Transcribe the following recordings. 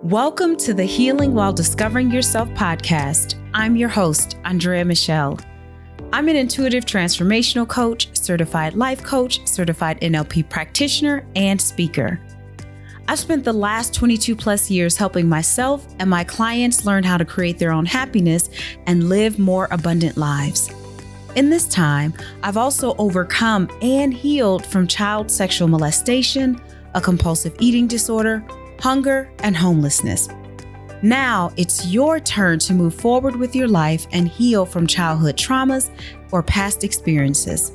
Welcome to the Healing While Discovering Yourself podcast. I'm your host, Andrea Michelle. I'm an intuitive transformational coach, certified life coach, certified NLP practitioner, and speaker. I've spent the last 22 plus years helping myself and my clients learn how to create their own happiness and live more abundant lives. In this time, I've also overcome and healed from child sexual molestation, a compulsive eating disorder, hunger, and homelessness. Now it's your turn to move forward with your life and heal from childhood traumas or past experiences.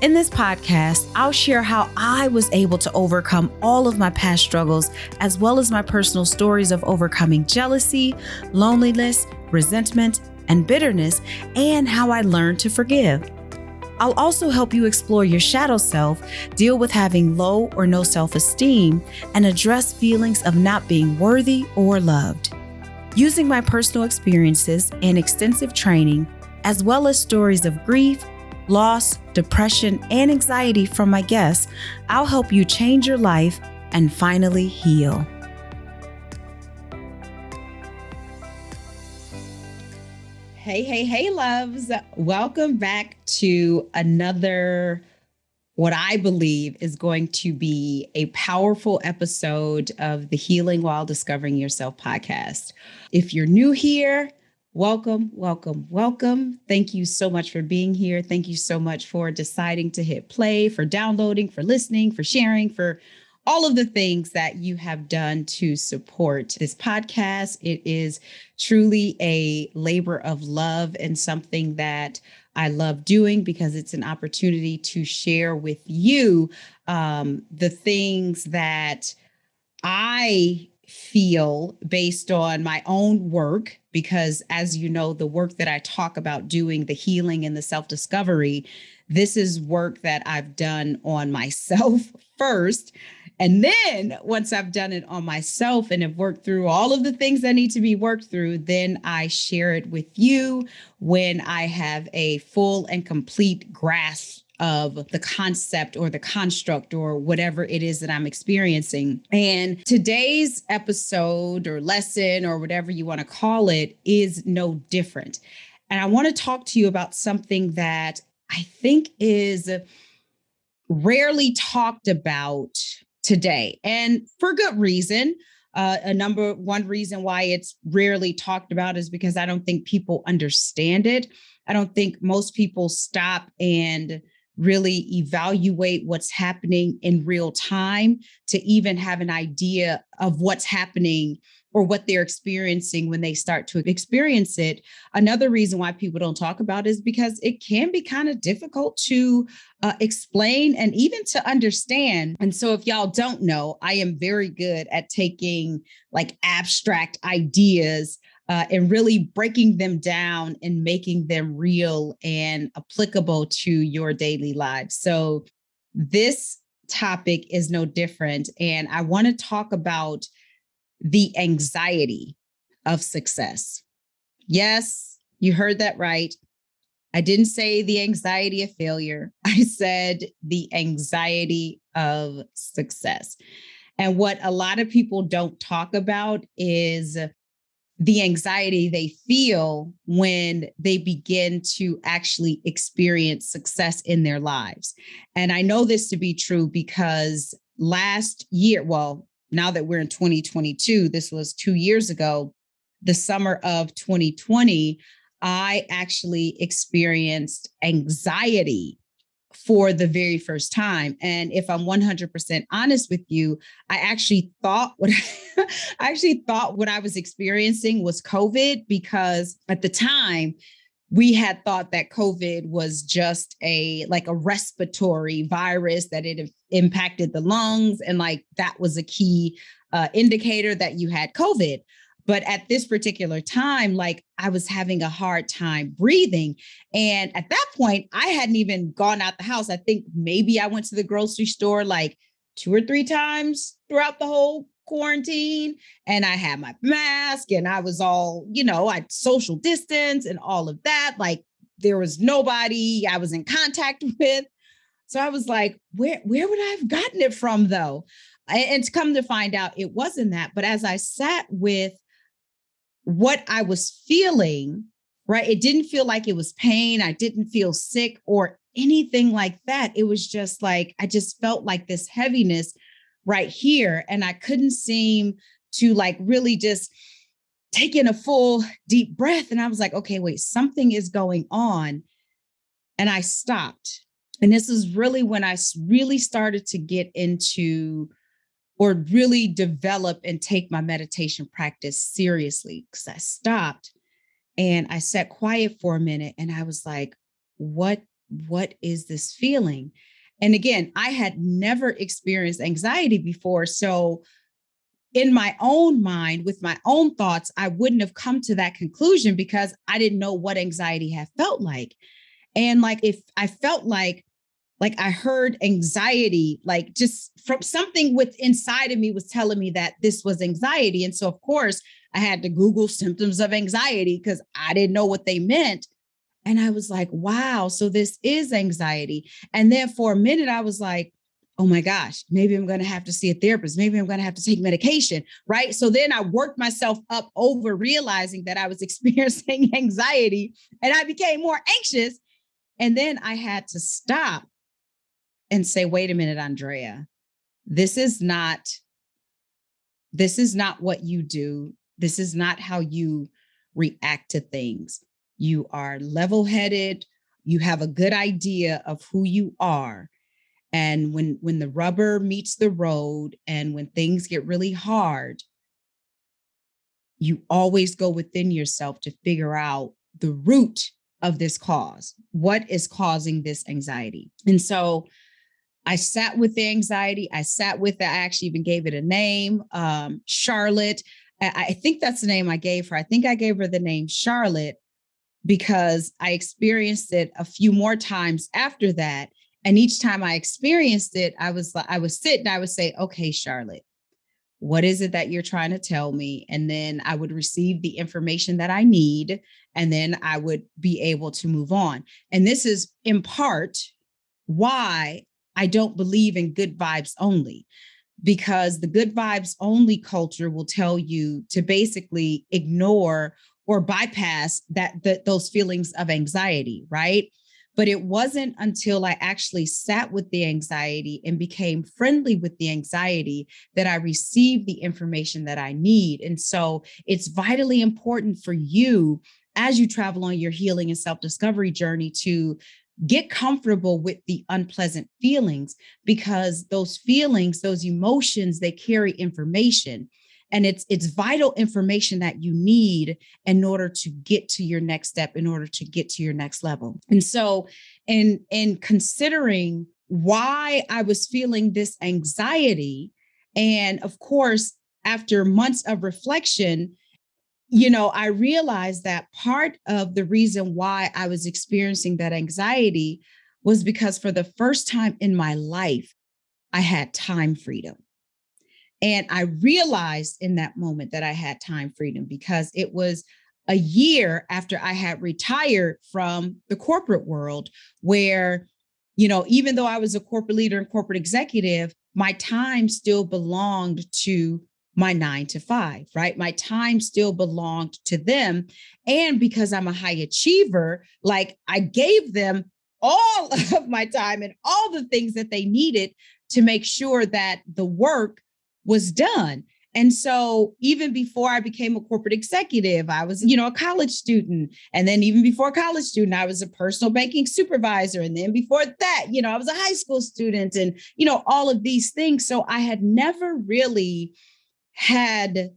In this podcast, I'll share how I was able to overcome all of my past struggles, as well as my personal stories of overcoming jealousy, loneliness, resentment, and bitterness, and how I learned to forgive. I'll also help you explore your shadow self, deal with having low or no self-esteem, and address feelings of not being worthy or loved. Using my personal experiences and extensive training, as well as stories of grief, loss, depression, and anxiety from my guests, I'll help you change your life and finally heal. Hey, loves. Welcome back to another, what I believe is going to be a powerful episode of the Healing While Discovering Yourself podcast. If you're new here, welcome. Thank you so much for being here. Thank you so much for deciding to hit play, for downloading, for listening, for sharing, for all of the things that you have done to support this podcast. It is truly a labor of love and something that I love doing because it's an opportunity to share with you the things that I feel based on my own work, because as you know, the work that I talk about doing, the healing and the self-discovery, this is work that I've done on myself first. And then once I've done it on myself and have worked through all of the things that need to be worked through, then I share it with you when I have a full and complete grasp of the concept or the construct or whatever it is that I'm experiencing. And today's episode or lesson or whatever you want to call it is no different. And I want to talk to you about something that I think is rarely talked about today, and for good reason. One reason why it's rarely talked about is because I don't think people understand it. I don't think most people stop and really evaluate what's happening in real time to even have an idea of what's happening or what they're experiencing when they start to experience it. Another reason why people don't talk about it is because it can be kind of difficult to explain and even to understand. And so if y'all don't know, I am very good at taking like abstract ideas and really breaking them down and making them real and applicable to your daily lives. So this topic is no different. And I want to talk about the anxiety of success. Yes, you heard that right. I didn't say the anxiety of failure. I said the anxiety of success. And what a lot of people don't talk about is the anxiety they feel when they begin to actually experience success in their lives. And I know this to be true because last year, well, now that we're in 2022, this was 2 years ago, the summer of 2020, I actually experienced anxiety for the very first time. And if I'm 100% honest with you, I actually thought what I was experiencing was COVID, because at the time we had thought that COVID was just a respiratory virus, that it impacted the lungs. And like that was a key indicator that you had COVID. But at this particular time, like I was having a hard time breathing. And at that point, I hadn't even gone out the house. I think maybe I went to the grocery store like 2 or 3 times throughout the whole quarantine. And I had my mask and I was all, I social distance and all of that. Like there was nobody I was in contact with. So I was like, where would I have gotten it from though? And to come to find out, it wasn't that. But as I sat with what I was feeling, right, it didn't feel like it was pain. I didn't feel sick or anything like that. It was just like, I just felt like this heaviness right here. And I couldn't seem to like really just take in a full deep breath. And I was like, okay, wait, something is going on. And I stopped. And this is really when I really started to get into or really develop and take my meditation practice seriously, because I stopped and I sat quiet for a minute and I was like, what is this feeling? And again, I had never experienced anxiety before. So in my own mind, with my own thoughts, I wouldn't have come to that conclusion because I didn't know what anxiety had felt like. And like, if I felt like I heard anxiety, like just from something with inside of me was telling me that this was anxiety. And so, of course, I had to Google symptoms of anxiety because I didn't know what they meant. And I was like, wow, so this is anxiety. And then for a minute, I was like, oh my gosh, maybe I'm going to have to see a therapist. Maybe I'm going to have to take medication. Right. So then I worked myself up over realizing that I was experiencing anxiety and I became more anxious. And then I had to stop and say, wait a minute, Andrea, this is not what you do. This is not how you react to things. You are level-headed. You have a good idea of who you are. And when the rubber meets the road and when things get really hard, you always go within yourself to figure out the root of this cause. What is causing this anxiety? And so I sat with the anxiety. I actually even gave it a name, Charlotte. I think that's the name I gave her. I think I gave her the name Charlotte because I experienced it a few more times after that. And each time I experienced it, I would sit and I would say, okay, Charlotte, what is it that you're trying to tell me? And then I would receive the information that I need, and then I would be able to move on. And this is in part why I don't believe in good vibes only, because the good vibes only culture will tell you to basically ignore or bypass those feelings of anxiety, right? But it wasn't until I actually sat with the anxiety and became friendly with the anxiety that I received the information that I need. And so it's vitally important for you as you travel on your healing and self-discovery journey to get comfortable with the unpleasant feelings, because those feelings, those emotions, they carry information. And it's vital information that you need in order to get to your next step, in order to get to your next level. And so in considering why I was feeling this anxiety, and of course, after months of reflection, I realized that part of the reason why I was experiencing that anxiety was because for the first time in my life, I had time freedom. And I realized in that moment that I had time freedom because it was a year after I had retired from the corporate world where, even though I was a corporate leader and corporate executive, my time still belonged to my 9 to 5, right? My time still belonged to them. And because I'm a high achiever, like I gave them all of my time and all the things that they needed to make sure that the work was done. And so even before I became a corporate executive, I was, a college student. And then even before a college student, I was a personal banking supervisor. And then before that, I was a high school student and, all of these things. So I had never really had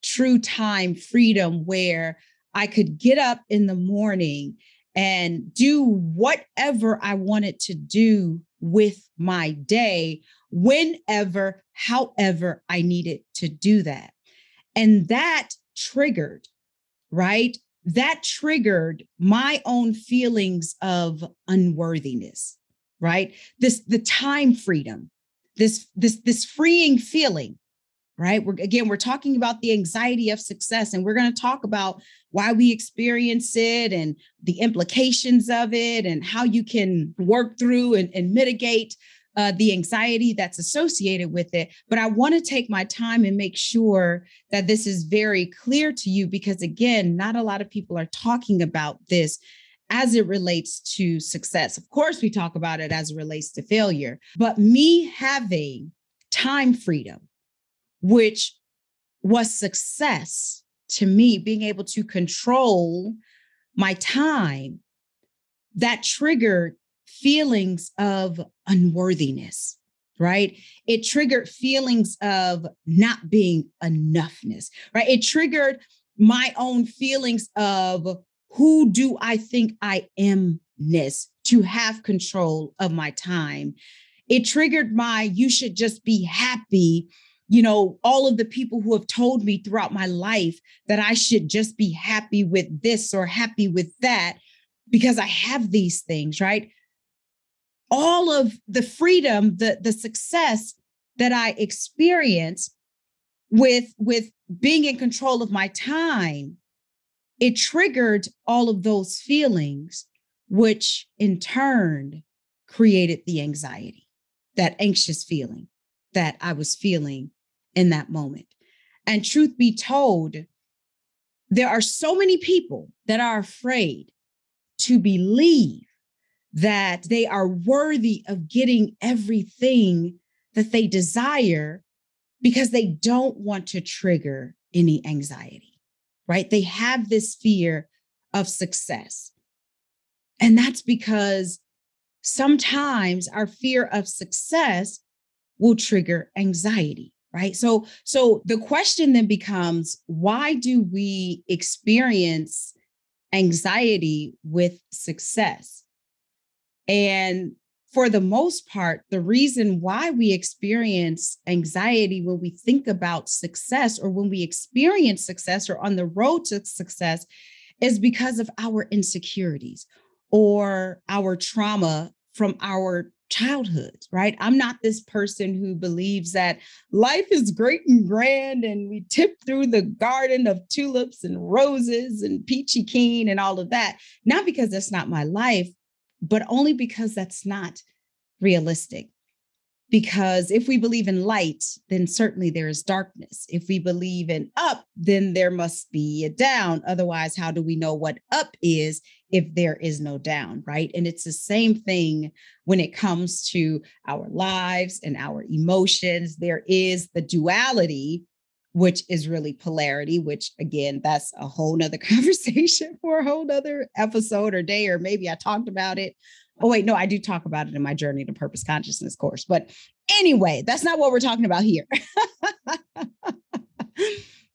true time freedom where I could get up in the morning and do whatever I wanted to do with my day, whenever, however I needed to do that. And that triggered, right? That triggered my own feelings of unworthiness, right? The time freedom, this freeing feeling, right? We're talking about the anxiety of success, and we're going to talk about why we experience it and the implications of it and how you can work through and mitigate the anxiety that's associated with it. But I want to take my time and make sure that this is very clear to you, because again, not a lot of people are talking about this as it relates to success. Of course, we talk about it as it relates to failure, but me having time freedom, which was success to me, being able to control my time, that triggered feelings of unworthiness, right? It triggered feelings of not being enoughness, right? It triggered my own feelings of who do I think I amness to have control of my time. It triggered my, you should just be happy. All of the people who have told me throughout my life that I should just be happy with this or happy with that because I have these things, right? All of the freedom, the success that I experience with being in control of my time, it triggered all of those feelings, which in turn created the anxiety, that anxious feeling that I was feeling in that moment. And truth be told, there are so many people that are afraid to believe that they are worthy of getting everything that they desire because they don't want to trigger any anxiety, right? They have this fear of success. And that's because sometimes our fear of success will trigger anxiety, right? So the question then becomes, why do we experience anxiety with success? And for the most part, the reason why we experience anxiety when we think about success or when we experience success or on the road to success is because of our insecurities or our trauma from our childhood, right? I'm not this person who believes that life is great and grand and we tip through the garden of tulips and roses and peachy keen and all of that. Not because that's not my life, but only because that's not realistic. Because if we believe in light, then certainly there is darkness. If we believe in up, then there must be a down. Otherwise, how do we know what up is if there is no down, right? And it's the same thing when it comes to our lives and our emotions. There is the duality, which is really polarity, which again, that's a whole nother conversation for a whole nother episode or day, or maybe I talked about it. Oh, wait, no, I do talk about it in my Journey to Purpose Consciousness course. But anyway, that's not what we're talking about here.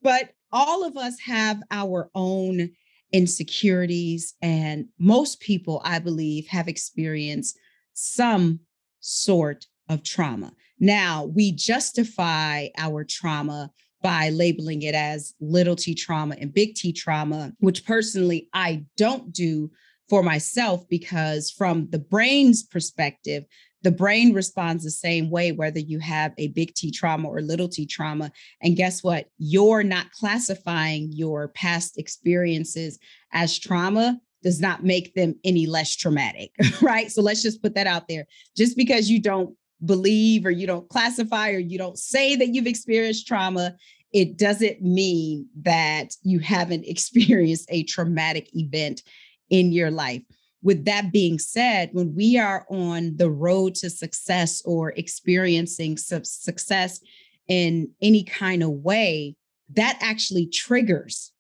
But all of us have our own insecurities, and most people, I believe, have experienced some sort of trauma. Now, we justify our trauma by labeling it as little t trauma and big T trauma, which personally I don't do for myself, because from the brain's perspective, the brain responds the same way, whether you have a big T trauma or little t trauma. And guess what? You're not classifying your past experiences as trauma does not make them any less traumatic, right? So let's just put that out there. Just because you don't believe or you don't classify or you don't say that you've experienced trauma, it doesn't mean that you haven't experienced a traumatic event in your life. With that being said, when we are on the road to success or experiencing success in any kind of way, that actually triggers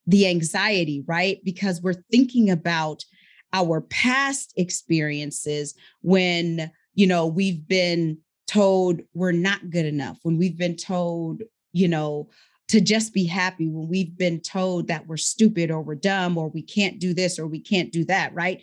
the anxiety, right? Because we're thinking about our past experiences when, we've been told we're not good enough, when we've been told, to just be happy, when we've been told that we're stupid or we're dumb or we can't do this or we can't do that, right?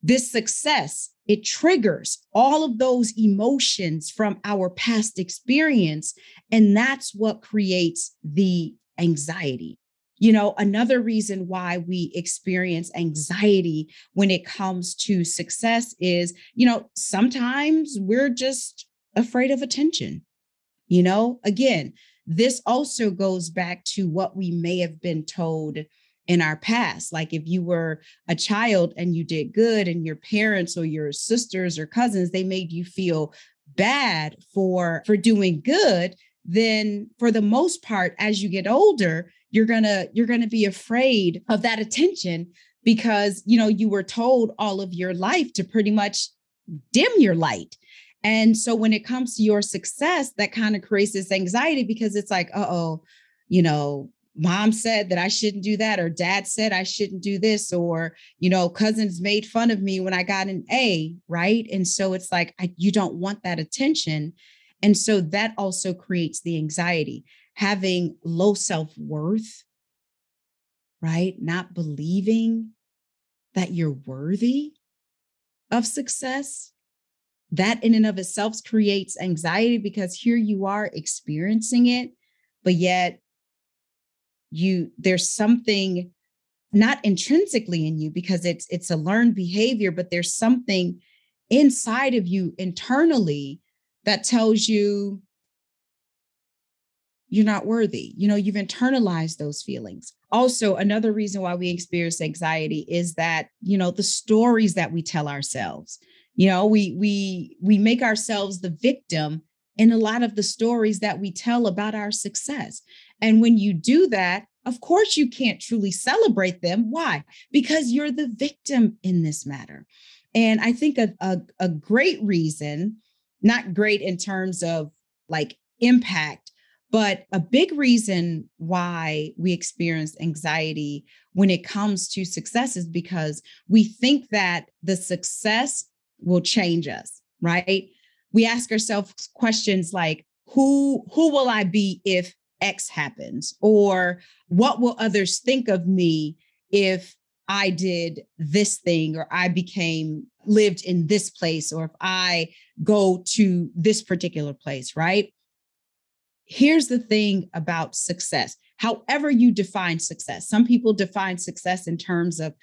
This success, it triggers all of those emotions from our past experience. And that's what creates the anxiety. Another reason why we experience anxiety when it comes to success is, sometimes we're just afraid of attention. Again, this also goes back to what we may have been told in our past. Like if you were a child and you did good and your parents or your sisters or cousins, they made you feel bad for doing good, then for the most part, as you get older, you're gonna be afraid of that attention because you were told all of your life to pretty much dim your light. And so when it comes to your success, that kind of creates this anxiety because it's like, uh-oh, mom said that I shouldn't do that, or dad said I shouldn't do this, or, cousins made fun of me when I got an A, right? And so it's like, you don't want that attention. And so that also creates the anxiety, having low self-worth, right? Not believing that you're worthy of success. That in and of itself creates anxiety because here you are experiencing it, but yet there's something not intrinsically in you because it's a learned behavior, but there's something inside of you internally that tells you you're not worthy. You've internalized those feelings. Also, another reason why we experience anxiety is that, the stories that we tell ourselves, we make ourselves the victim in a lot of the stories that we tell about our success. And when you do that, of course, you can't truly celebrate them. Why? Because you're the victim in this matter. And I think a great reason, not great in terms of like impact, but a big reason why we experience anxiety when it comes to success is because we think that the success will change us, right? We ask ourselves questions like, who will I be if X happens? Or what will others think of me if I did this thing, or I lived in this place, or if I go to this particular place, right? Here's the thing about success. However you define success, some people define success in terms of,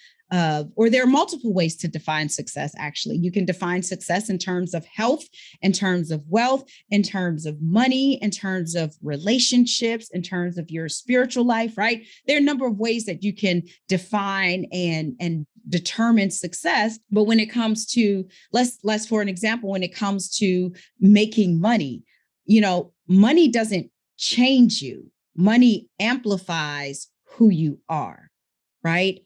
or there are multiple ways to define success, actually. You can define success in terms of health, in terms of wealth, in terms of money, in terms of relationships, in terms of your spiritual life, right? There are a number of ways that you can define and determine success. But when it comes to, let's for an example, when it comes to making money, money doesn't change you. Money amplifies who you are, right?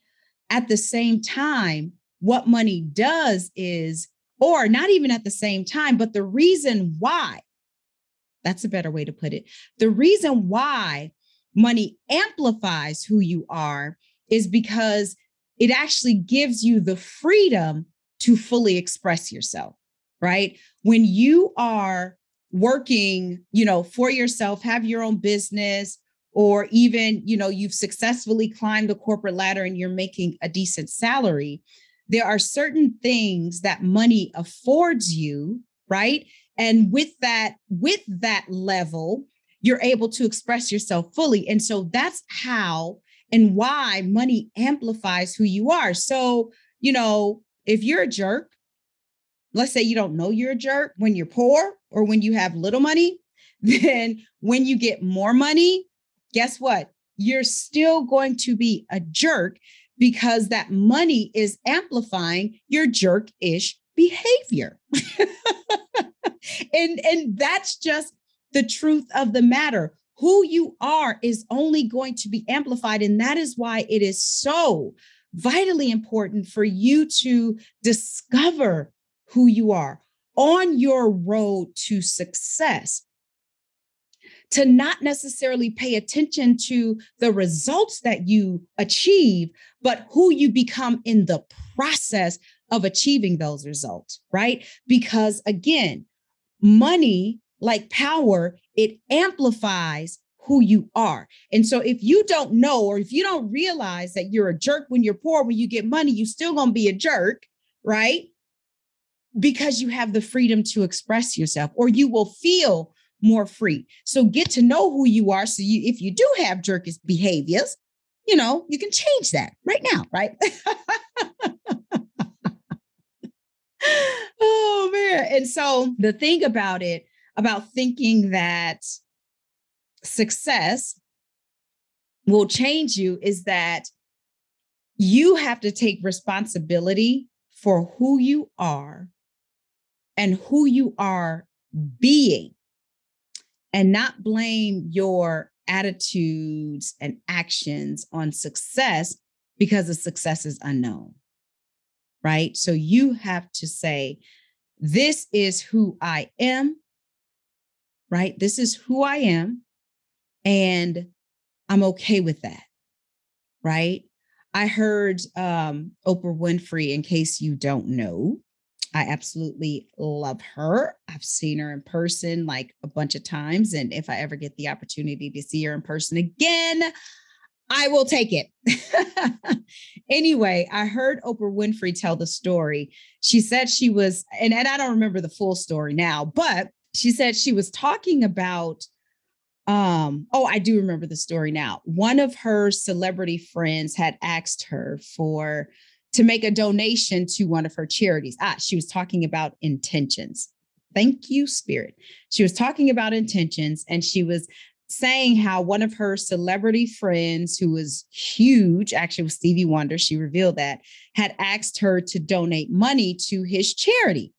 At the same time, what money does is, or not even at the same time, but the reason why, that's a better way to put it. The reason why money amplifies who you are is because it actually gives you the freedom to fully express yourself, right? When you are working, for yourself, have your own business, or even, you've successfully climbed the corporate ladder and you're making a decent salary, there are certain things that money affords you, right? And with that level, you're able to express yourself fully. And so that's how and why money amplifies who you are. So, if you're a jerk, let's say you don't know you're a jerk when you're poor or when you have little money, then when you get more money, guess what? You're still going to be a jerk because that money is amplifying your jerk-ish behavior. And that's just the truth of the matter. Who you are is only going to be amplified. And that is why it is so vitally important for you to discover who you are on your road to success, to not necessarily pay attention to the results that you achieve, but who you become in the process of achieving those results, right? Because again, money, like power, it amplifies who you are. And so if you don't know, or if you don't realize that you're a jerk when you're poor, when you get money, you're still going to be a jerk, right? Because you have the freedom to express yourself, or you will feel more free. So get to know who you are. So if you do have jerkish behaviors, you can change that right now, right? Oh man. And so the thing about it, about thinking that success will change you, is that You have to take responsibility for who you are and who you are being, and not blame your attitudes and actions on success because the success is unknown, right? So you have to say, this is who I am, right? This is who I am, and I'm okay with that, right? I heard Oprah Winfrey, in case you don't know, I absolutely love her. I've seen her in person like a bunch of times. And if I ever get the opportunity to see her in person again, I will take it. Anyway, I heard Oprah Winfrey tell the story. She said she was, and I don't remember the full story now, but she said she was talking about I do remember the story now. One of her celebrity friends had asked her to make a donation to one of her charities. She was talking about intentions. Thank you, Spirit. She was talking about intentions, and she was saying how one of her celebrity friends, who was huge, actually was Stevie Wonder, she revealed that, had asked her to donate money to his charity.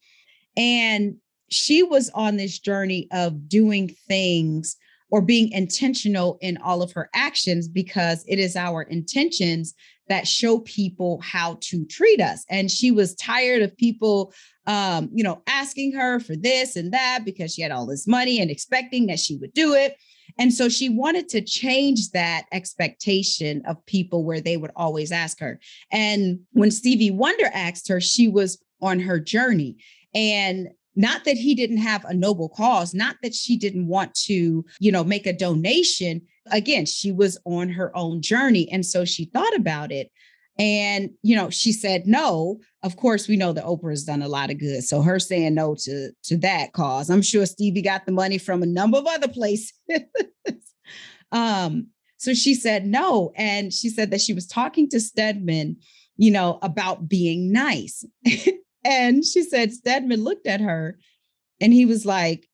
And she was on this journey of doing things or being intentional in all of her actions, because it is our intentions that show people how to treat us. And she was tired of people, asking her for this and that because she had all this money and expecting that she would do it. And so she wanted to change that expectation of people where they would always ask her. And when Stevie Wonder asked her, she was on her journey. And not that he didn't have a noble cause, not that she didn't want to, make a donation. Again, she was on her own journey. And so she thought about it. And, she said no. Of course, we know that Oprah has done a lot of good. So her saying no to that cause, I'm sure Stevie got the money from a number of other places. So she said no. And she said that she was talking to Stedman, about being nice. And she said Stedman looked at her and he was like,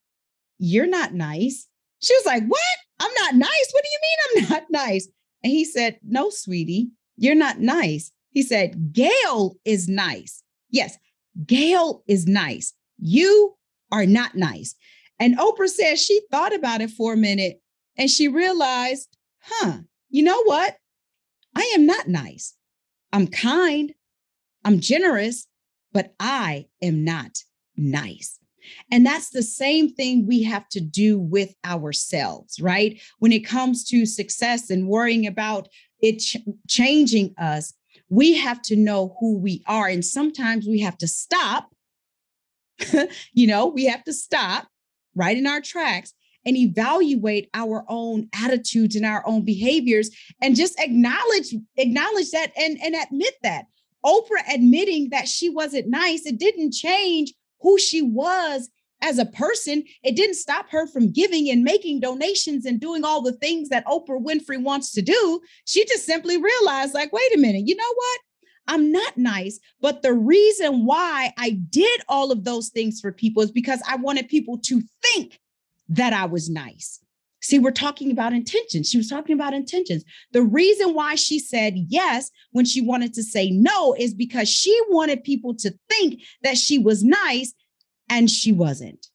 "You're not nice." She was like, "What? I'm not nice? What do you mean I'm not nice?" And he said, "No, sweetie, you're not nice." He said, "Gail is nice. Yes, Gail is nice. You are not nice." And Oprah says she thought about it for a minute and she realized, you know what? I am not nice. I'm kind. I'm generous, but I am not nice. And that's the same thing we have to do with ourselves, right? When it comes to success and worrying about it changing us, we have to know who we are. And sometimes we have to stop, we have to stop right in our tracks and evaluate our own attitudes and our own behaviors and just acknowledge that and admit that. Oprah admitting that she wasn't nice, it didn't change who she was as a person. It didn't stop her from giving and making donations and doing all the things that Oprah Winfrey wants to do. She just simply realized, like, wait a minute, you know what? I'm not nice, but the reason why I did all of those things for people is because I wanted people to think that I was nice. See, we're talking about intentions. She was talking about intentions. The reason why she said yes when she wanted to say no is because she wanted people to think that she was nice and she wasn't.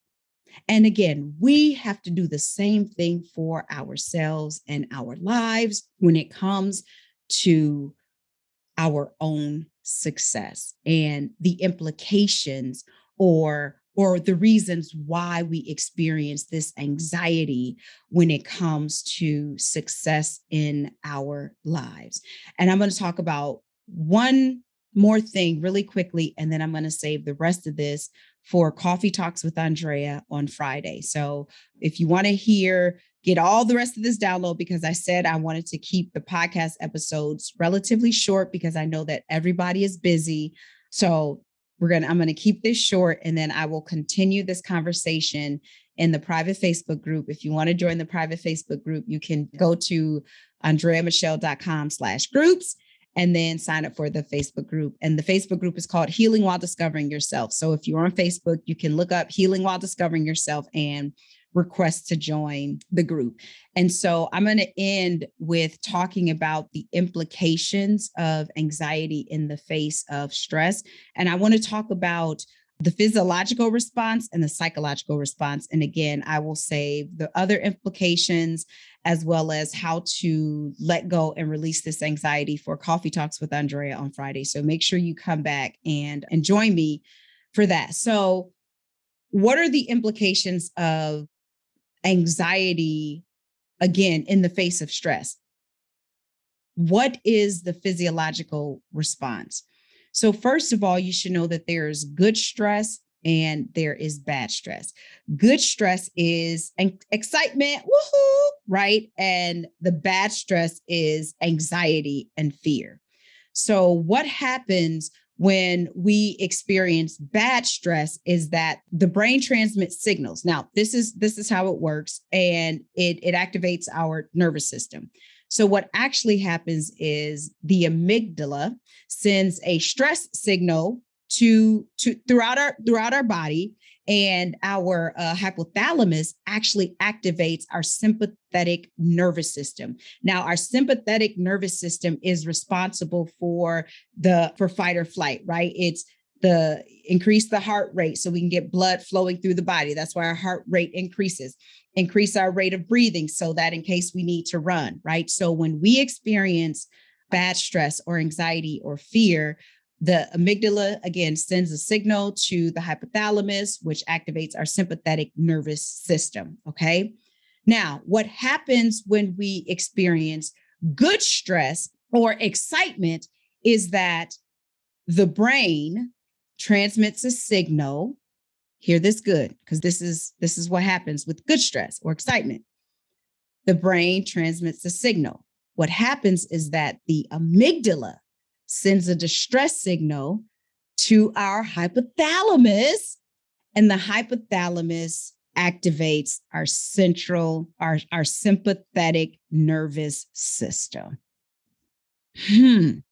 And again, we have to do the same thing for ourselves and our lives when it comes to our own success and the implications or the reasons why we experience this anxiety when it comes to success in our lives. And I'm going to talk about one more thing really quickly, and then I'm going to save the rest of this for Coffee Talks with Andrea on Friday. So if you want to get all the rest of this download, because I said I wanted to keep the podcast episodes relatively short because I know that everybody is busy. So I'm going to keep this short, and then I will continue this conversation in the private Facebook group. If you want to join the private Facebook group, you can go to andreamichelle.com/groups and then sign up for the Facebook group. And the Facebook group is called Healing While Discovering Yourself. So if you're on Facebook, you can look up Healing While Discovering Yourself and request to join the group. And so I'm going to end with talking about the implications of anxiety in the face of stress. And I want to talk about the physiological response and the psychological response. And again, I will save the other implications as well as how to let go and release this anxiety for Coffee Talks with Andrea on Friday. So make sure you come back and join me for that. So what are the implications of anxiety, again, in the face of stress? What is the physiological response? So first of all, you should know that there's good stress and there is bad stress. Good stress is excitement, woohoo, right? And the bad stress is anxiety and fear. So what happens when we experience bad stress is that the brain transmits signals. Now, this is how it works, and it activates our nervous system. So what actually happens is the amygdala sends a stress signal to throughout our body, and our hypothalamus actually activates our sympathetic nervous system. Now, our sympathetic nervous system is responsible for fight or flight, right? It's increase the heart rate so we can get blood flowing through the body. That's why our heart rate increases. Increase our rate of breathing so that in case we need to run, right? So when we experience bad stress or anxiety or fear, the amygdala, again, sends a signal to the hypothalamus, which activates our sympathetic nervous system, okay? Now, what happens when we experience good stress or excitement is that the brain transmits a signal. Hear this good, because this is what happens with good stress or excitement. The brain transmits a signal. What happens is that the amygdala sends a distress signal to our hypothalamus, and the hypothalamus activates our sympathetic nervous system. Isn't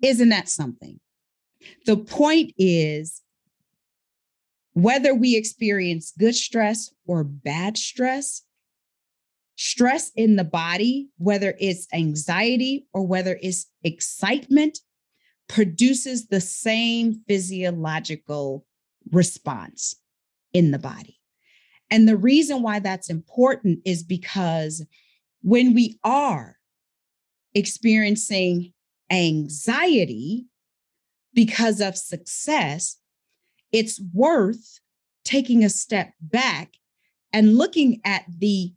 that something? The point is, whether we experience good stress or bad stress, stress in the body, whether it's anxiety or whether it's excitement, produces the same physiological response in the body. And the reason why that's important is because when we are experiencing anxiety because of success, it's worth taking a step back and looking at the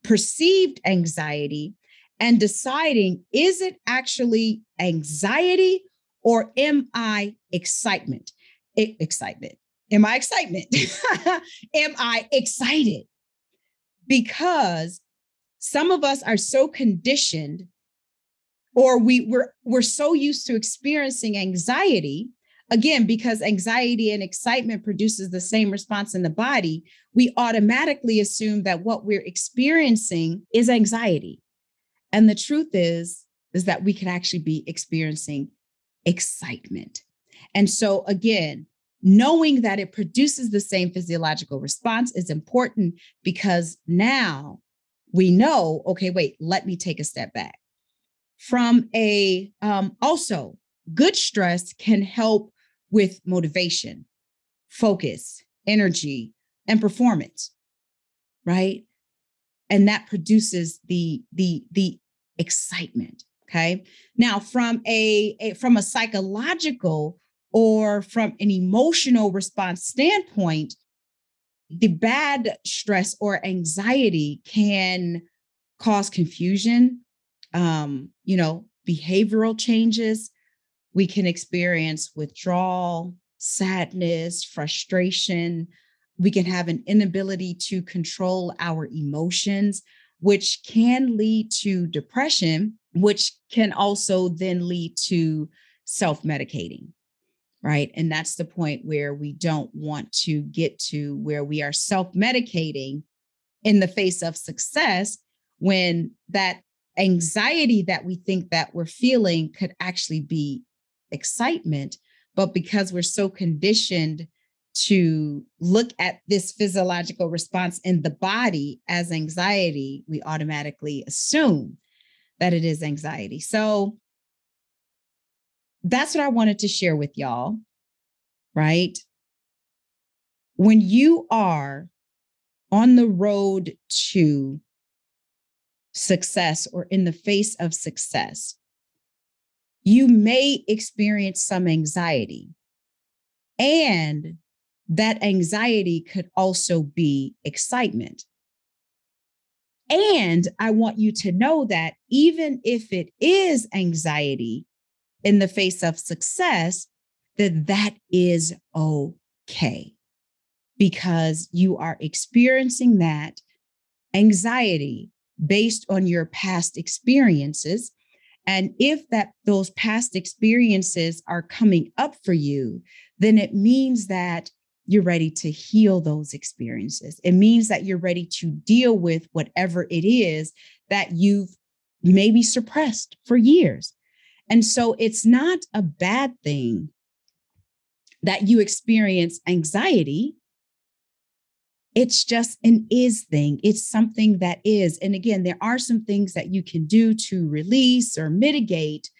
perceived anxiety and deciding, is it actually anxiety or am I excitement? Excitement. Am I excitement? Am I excited? Because some of us are so conditioned, or we're so used to experiencing anxiety. Again, because anxiety and excitement produces the same response in the body, we automatically assume that what we're experiencing is anxiety. And the truth is that we can actually be experiencing excitement. And so again, knowing that it produces the same physiological response is important, because now we know, okay, wait, let me take a step back. Also, good stress can help with motivation, focus, energy, and performance, right? And that produces the excitement. Okay. Now, from a psychological or from an emotional response standpoint, the bad stress or anxiety can cause confusion, behavioral changes. We can experience withdrawal, sadness, frustration. We can have an inability to control our emotions, which can lead to depression, which can also then lead to self-medicating, right? And that's the point where we don't want to get to, where we are self-medicating in the face of success, when that anxiety that we think that we're feeling could actually be excitement. But because we're so conditioned to look at this physiological response in the body as anxiety, we automatically assume that it is anxiety. So that's what I wanted to share with y'all, right? When you are on the road to success or in the face of success, you may experience some anxiety. And that anxiety could also be excitement. And I want you to know that even if it is anxiety in the face of success, that is okay, because you are experiencing that anxiety based on your past experiences. And if those past experiences are coming up for you, then it means that you're ready to heal those experiences. It means that you're ready to deal with whatever it is that you've maybe suppressed for years. And so it's not a bad thing that you experience anxiety. It's just an is thing. It's something that is. And again, there are some things that you can do to release or mitigate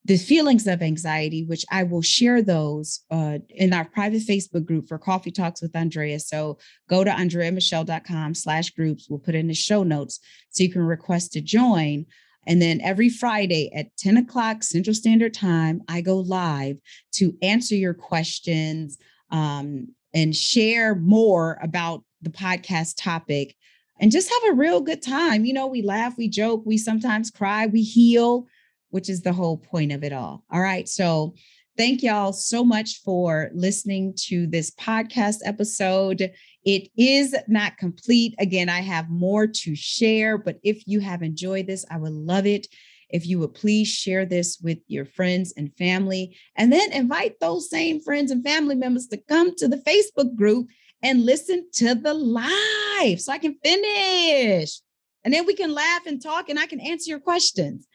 the feelings of anxiety, which I will share those in our private Facebook group for Coffee Talks with Andrea. So go to andreamichelle.com/groups. We'll put in the show notes so you can request to join. And then every Friday at 10 o'clock Central Standard Time, I go live to answer your questions and share more about the podcast topic and just have a real good time. You know, we laugh, we joke, we sometimes cry, we heal, which is the whole point of it all. All right. So thank y'all so much for listening to this podcast episode. It is not complete. Again, I have more to share, but if you have enjoyed this, I would love it if you would please share this with your friends and family, and then invite those same friends and family members to come to the Facebook group and listen to the live so I can finish. And then we can laugh and talk and I can answer your questions.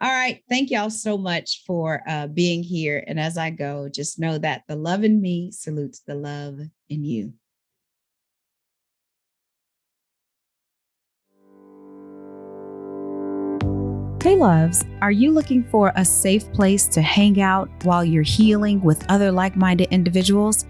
All right. Thank y'all so much for being here. And as I go, just know that the love in me salutes the love in you. Hey loves, are you looking for a safe place to hang out while you're healing with other like-minded individuals?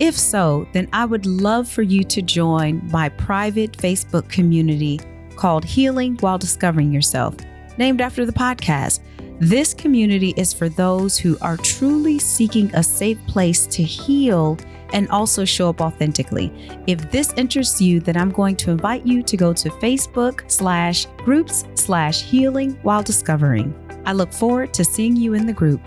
If so, then I would love for you to join my private Facebook community called Healing While Discovering Yourself, named after the podcast. This community is for those who are truly seeking a safe place to heal and also show up authentically. If this interests you, then I'm going to invite you to go to Facebook/groups/healing while discovering. I look forward to seeing you in the group.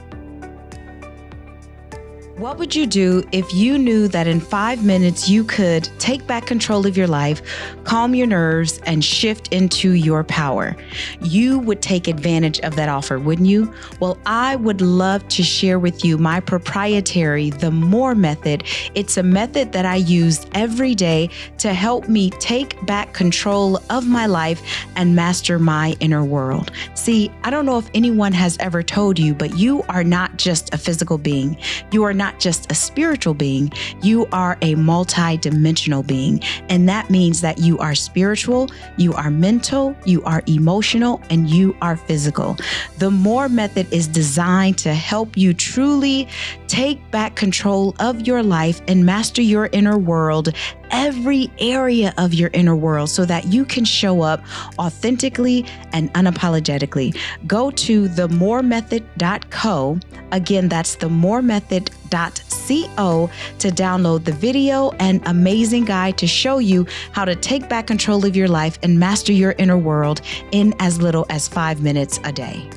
What would you do if you knew that in 5 minutes you could take back control of your life, calm your nerves, and shift into your power? You would take advantage of that offer, wouldn't you? Well, I would love to share with you my proprietary The More method. It's a method that I use every day to help me take back control of my life and master my inner world. See, I don't know if anyone has ever told you, but you are not just a physical being. You are not just a spiritual being, you are a multi-dimensional being. And that means that you are spiritual, you are mental, you are emotional, and you are physical. The More method is designed to help you truly take back control of your life and master your inner world, every area of your inner world, so that you can show up authentically and unapologetically. Go to themoremethod.co. Again, that's themoremethod.co to download the video and amazing guide to show you how to take back control of your life and master your inner world in as little as 5 minutes a day.